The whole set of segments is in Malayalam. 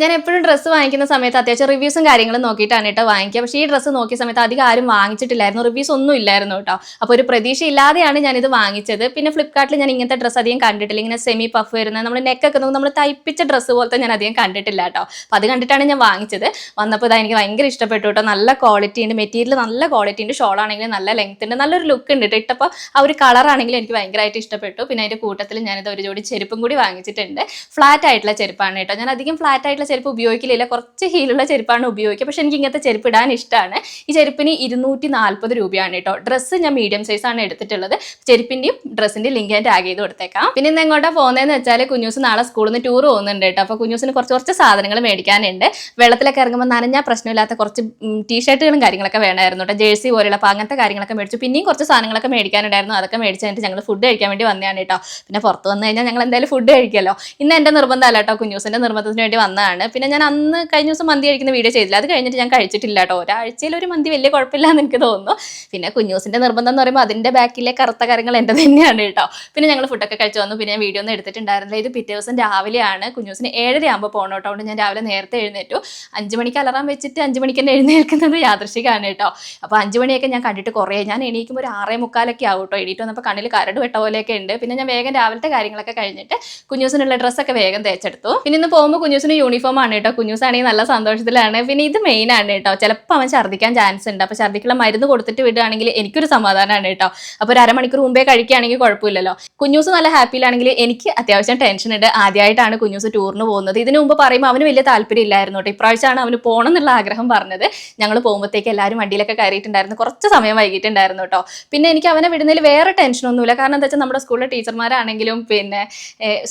ഞാൻ എപ്പോഴും ഡ്രസ്സ് വാങ്ങിക്കുന്ന സമയത്ത് അത്യാവശ്യം റിവ്യൂസും കാര്യങ്ങളും നോക്കിയിട്ടാണ് കേട്ടോ വാങ്ങിക്കുക. പക്ഷേ ഈ ഡ്രസ്സ് നോക്കിയ സമയത്ത് അധികം ആരും വാങ്ങിച്ചിട്ടില്ലായിരുന്നു, റിവ്യൂസ് ഒന്നും ഇല്ലായിരുന്നു കേട്ടോ. അപ്പോൾ ഒരു പ്രതീക്ഷ ഇല്ലാതെയാണ് ഞാനിത് വാങ്ങിച്ചത്. പിന്നെ ഫ്ലിപ്കാർട്ടിൽ ഞാൻ ഇങ്ങനത്തെ ഡ്രസ്സ് അധികം കണ്ടിട്ടില്ല, ഇങ്ങനെ സെമി പഫ് വരുന്ന നമ്മൾ നെക്കൊക്കെ നോക്കും നമ്മൾ തയ്പ്പിച്ച ഡ്രസ്സ് പോലത്തെ ഞാൻ അധികം കണ്ടിട്ടില്ല കേട്ടോ. അപ്പോൾ അത് കണ്ടിട്ടാണ് ഞാൻ വാങ്ങിച്ചത്. വന്നപ്പോൾ ഇതാ എനിക്ക് ഭയങ്കര ഇഷ്ടപ്പെട്ടു കേട്ടോ. നല്ല ക്വാളിറ്റി ഉണ്ട്, മെറ്റീരിയൽ നല്ല ക്വാളിറ്റി ഉണ്ട്, ഷോൾ ആണെങ്കിലും നല്ല ലെങ്ത് ഉണ്ട്, നല്ലൊരു ലുക്ക് ഉണ്ട് കേട്ടോ. ഇട്ടപ്പോൾ ആ ഒരു കളറാണെങ്കിലും എനിക്ക് ഭയങ്കരമായിട്ട് ഇഷ്ടപ്പെട്ടു. പിന്നെ അതിൻ്റെ കൂട്ടത്തിൽ ഞാനിത് ഒരു ജോഡി ചെരുപ്പും കൂടി വാങ്ങിച്ചിട്ടുണ്ട്. ഫ്ലാറ്റ് ആയിട്ടുള്ള ചെരുപ്പാണ് കേട്ടോ. ഞാൻ അധികം ഫ്ലാറ്റ് ആയിട്ടുള്ള ചെരുപ്പ് ഉപയോഗിക്കില്ല, കുറച്ച് ഹീലുള്ള ചെരുപ്പാണ് ഉപയോഗിക്കുക. പക്ഷെ എനിക്ക് ഇങ്ങനത്തെ ചെരുപ്പ് ഇടാൻ ഇഷ്ടമാണ്. ഈ ചെരുപ്പിന് 240 രൂപയാണ് കേട്ടോ. ഡ്രസ്സ് ഞാൻ മീഡിയം സൈസ് ആണ് എടുത്തിട്ടുള്ളത്. ചെരുപ്പിന്റെയും ഡ്രസ്സിന്റെയും ലിങ്ക് ഞാൻ ടാഗ് ചെയ്ത് കൊടുത്തേക്കാം. പിന്നെ ഇന്ന് എങ്ങോട്ടാ പോകുന്നതെന്ന് വെച്ചാൽ കുഞ്ഞൂസ് നാളെ സ്കൂളിൽ നിന്ന് ടൂർ പോകുന്നുണ്ട് കേട്ടോ. അപ്പോൾ കുഞ്ഞൂസിന് കുറച്ച് സാധനങ്ങൾ മേടിക്കാനുണ്ട്. വെള്ളത്തിലൊക്കെ ഇറങ്ങുമ്പോൾ നനഞ്ഞാൽ പ്രശ്നമില്ലാത്ത കുറച്ച് ടീഷർട്ടുകളും കാര്യങ്ങളൊക്കെ വേണമായിരുന്നു കേട്ടോ, ജേഴ്സി പോലെയുള്ള. അപ്പോൾ അങ്ങനത്തെ കാര്യങ്ങളൊക്കെ മേടിച്ചു. പിന്നെയും കുറച്ച് സാധനങ്ങളൊക്കെ മേടിക്കാനുണ്ടായിരുന്നു. അതൊക്കെ മേടിച്ച് കഴിഞ്ഞിട്ട് ഞങ്ങൾ ഫുഡ് കഴിക്കാൻ വേണ്ടി വന്നതാണ് കേട്ടോ. പിന്നെ പുറത്ത് വന്നു കഴിഞ്ഞാൽ ഞങ്ങൾ എന്തായാലും ഫുഡ് കഴിക്കുമല്ലോ. ഇന്ന് എൻ്റെ നിർബന്ധമല്ല കേട്ടോ, കുഞ്ഞൂസിൻ്റെ നിർബന്ധത്തിന് വേണ്ടി വന്നതാണ്. പിന്നെ ഞാൻ അന്ന് കഴിഞ്ഞ ദിവസം മന്തി കഴിക്കുന്ന വീഡിയോ ചെയ്തില്ല, അത് കഴിഞ്ഞിട്ട് ഞാൻ കഴിച്ചിട്ടില്ല കേട്ടോ. ഒരാഴ്ചയിൽ ഒരു മന്തി വലിയ കുഴപ്പമില്ല എന്ന് എനിക്ക് തോന്നുന്നു. പിന്നെ കുഞ്ഞൂസിൻ്റെ നിർബന്ധം എന്ന് പറയുമ്പോൾ അതിൻ്റെ ബാക്കിലെ കറുത്ത കാര്യങ്ങൾ എൻ്റെ തന്നെയാണ് കേട്ടോ. പിന്നെ ഞങ്ങൾ ഫുഡൊക്കെ കഴിച്ച് വന്നു. പിന്നെ ഞാൻ വീഡിയോ ഒന്നും എടുത്തിട്ടുണ്ടായിരുന്നില്ല. ഇത് പിറ്റേ ദിവസം രാവിലെയാണ്. കുഞ്ഞൂസിന് 7:30 ആകുമ്പോൾ പോകണം കേട്ടോ. അതുകൊണ്ട് ഞാൻ രാവിലെ നേരത്തെ എഴുന്നേറ്റു. 5 മണിക്ക് അലാറം വെച്ചിട്ട് 5 മണിക്ക് തന്നെ എഴുന്നേൽക്കുന്നത് യാദൃശ്ചികമാണ് കേട്ടോ. അപ്പോൾ 5 മണിയൊക്കെ ഞാൻ കണ്ടിട്ട് കുറേ, ഞാൻ എണീക്കുമ്പോൾ ഒരു 6:45 ആവും കേട്ടോ. എണീറ്റ് വന്നപ്പോൾ കണ്ണിൽ കരട് വെട്ട പോലെയൊക്കെ ഉണ്ട്. പിന്നെ ഞാൻ വേഗം രാവിലത്തെ കാര്യങ്ങളൊക്കെ കഴിഞ്ഞിട്ട് കുഞ്ഞൂസിനുള്ള ഡ്രസ്സൊക്കെ വേഗം തേച്ചെടുത്തു. പിന്നെ ഇന്ന് പോകുമ്പോൾ കുഞ്ഞൂസിന് യൂണിഫോം ആണ് കേട്ടോ. കുഞ്ഞൂസാണെങ്കിൽ നല്ല സന്തോഷത്തിലാണ്. പിന്നെ ഇത് മെയിൻ ആണ് കേട്ടോ. ചിലപ്പോൾ അവൻ ഛർദ്ദിക്കാൻ ചാൻസ് ഉണ്ട്. അപ്പോൾ ഛർദ്ദിക്കുള്ള മരുന്ന് കൊടുത്തിട്ട് വിടുകയാണെങ്കിൽ എനിക്കൊരു സമാധാനമാണ് കേട്ടോ. അപ്പോൾ ഒരു അരമണിക്കൂർ മുമ്പേ കഴിക്കുകയാണെങ്കിൽ കുഴപ്പമില്ലല്ലോ. കുഞ്ഞൂസ് നല്ല ഹാപ്പിയിലാണെങ്കിൽ എനിക്ക് അത്യാവശ്യം ടെൻഷൻ ഉണ്ട്. ആദ്യമായിട്ടാണ് കുഞ്ഞൂസ് ടൂറിന് പോകുന്നത്. ഇതിനു മുമ്പ് പറയുമ്പോൾ അവന് വലിയ താല്പര്യം ഇല്ലായിരുന്നു കേട്ടോ. ഇപ്രാവശ്യമാണ് അവന് പോകണം എന്നുള്ള ആഗ്രഹം പറഞ്ഞത്. ഞങ്ങൾ പോകുമ്പോഴത്തേക്ക് എല്ലാവരും വണ്ടിയിലൊക്കെ കയറിയിട്ടുണ്ടായിരുന്നു. കുറച്ച് സമയം വൈകിട്ടുണ്ടായിരുന്നു കേട്ടോ. പിന്നെ എനിക്ക് അവനെ വിടുന്നതിൽ വേറെ ടെൻഷനൊന്നുമില്ല. കാരണം എന്താ വെച്ചാൽ നമ്മുടെ സ്കൂളിലെ ടീച്ചർമാരാണെങ്കിലും പിന്നെ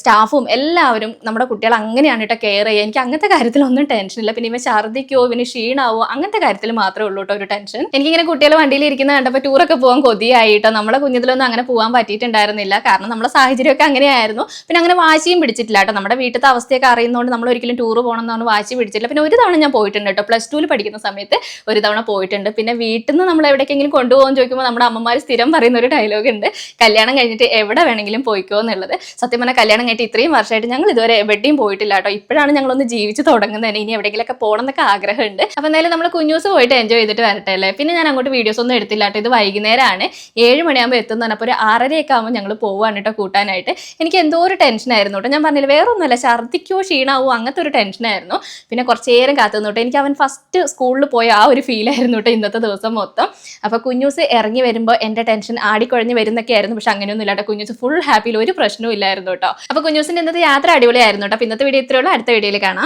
സ്റ്റാഫും എല്ലാവരും നമ്മുടെ കുട്ടികൾ അങ്ങനെയാണ് കേട്ടോ കെയർ ചെയ്യുക. എനിക്ക് അങ്ങനത്തെ കാര്യത്തിലൊന്നും ടെൻഷനില്ല. പിന്നെ ഇവ ഛർദ്ദിക്കോ ഇവന് ക്ഷീണാവോ അങ്ങനത്തെ കാര്യത്തിൽ മാത്രമേ ഉള്ളൂ കേട്ടോ ഒരു ടെൻഷൻ. എനിക്കിങ്ങനെ കുട്ടികൾ വണ്ടിയിൽ ഇരിക്കുന്ന കണ്ടപ്പോൾ ടൂറൊക്കെ പോകാൻ കൊതിയായിട്ടോ. നമ്മളെ കുഞ്ഞിലൊന്നും അങ്ങനെ പോകാൻ പറ്റിയിട്ടുണ്ടായിരുന്നില്ല. കാരണം നമ്മുടെ സാഹചര്യമൊക്കെ അങ്ങനെയായിരുന്നു. പിന്നെ അങ്ങനെ വാശിയും പിടിച്ചിട്ടില്ല കേട്ടോ. നമ്മുടെ വീട്ടിലത്തെ അവസ്ഥയൊക്കെ അറിയുന്നതുകൊണ്ട് നമ്മൾ ഒരിക്കലും ടൂർ പോകണം എന്നാണ് വാശി പിടിച്ചിട്ടില്ല. പിന്നെ ഒരു തവണ ഞാൻ പോയിട്ടുണ്ട് കേട്ടോ. +2 പഠിക്കുന്ന സമയത്ത് ഒരു തവണ പോയിട്ടുണ്ട്. പിന്നെ വീട്ടിൽ നിന്ന് നമ്മൾ എവിടേക്കെങ്കിലും കൊണ്ടുപോകാൻ ചോദിക്കുമ്പോൾ നമ്മുടെ അമ്മമാർ സ്ഥിരം പറയുന്ന ഒരു ഡയലോഗ് ഉണ്ട്, കല്യാണം കഴിഞ്ഞിട്ട് എവിടെ വേണമെങ്കിലും പോയിക്കോ എന്നുള്ളത്. സത്യം പറഞ്ഞാൽ കല്യാണം കഴിഞ്ഞിട്ട് ഇത്രയും വർഷമായിട്ട് ഞങ്ങൾ ഇതുവരെ എവിടെയും പോയിട്ടില്ല കേട്ടോ. ഇപ്പോഴാണ് ഞങ്ങളൊന്ന് ജീവിച്ച് തുടങ്ങുന്നത്. ഇനി എവിടെയെങ്കിലൊക്കെ പോകണം എന്നൊക്കെ ആഗ്രഹമുണ്ട്. അപ്പോൾ എന്തായാലും നമ്മൾ കുഞ്ഞൂസ് പോയിട്ട് എൻജോയ് ചെയ്തിട്ട് വരട്ടെ അല്ലേ. പിന്നെ ഞാൻ അങ്ങോട്ട് വീഡിയോസ് ഒന്നും എടുത്തില്ല കേട്ടോ. ഇത് വൈകുന്നേരമാണ്, 7 മണിയാകുമ്പോൾ എത്തുന്നതാണ്. അപ്പോൾ ഒരു 6:30 ആകുമ്പോൾ ഞങ്ങൾ പോവാണ് കേട്ടോ കൂട്ടാനായിട്ട്. എനിക്ക് എന്തോ ഒരു ടെൻഷനായിരുന്നു കേട്ടോ. ഞാൻ പറഞ്ഞില്ല വേറെ ഒന്നുമല്ല, ഛർദ്ദിക്കോ ക്ഷീണാവോ അങ്ങനത്തെ ഒരു ടെൻഷനായിരുന്നു. പിന്നെ കുറച്ച് നേരം കാത്തുനിന്നു കേട്ടോ. എനിക്ക് അവൻ ഫസ്റ്റ് സ്കൂളിൽ പോയ ആ ഒരു ഫീലായിരുന്നു കേട്ടോ ഇന്നത്തെ ദിവസം മൊത്തം. അപ്പോൾ കുഞ്ഞൂസ് ഇറങ്ങി വരുമ്പോൾ എൻ്റെ ടെൻഷൻ ആടിക്കുഴഞ്ഞ് വരുന്നൊക്കെ ആയിരുന്നു. പക്ഷെ അങ്ങനെയൊന്നും ഇല്ല കേട്ടോ. കുഞ്ഞൂസ് ഫുൾ ഹാപ്പിയിൽ ഒരു പ്രശ്നവും ഇല്ലായിരുന്നു കേട്ടോ. അപ്പോൾ കുഞ്ഞൂസിൻ്റെ ഇന്നത്തെ യാത്ര അടിപൊളിയായിരുന്നു കേട്ടോ. അപ്പോൾ ഇന്നത്തെ വീഡിയോ ഇത്രയുള്ളൂ. അടുത്ത വീഡിയോയിൽ കാണാം.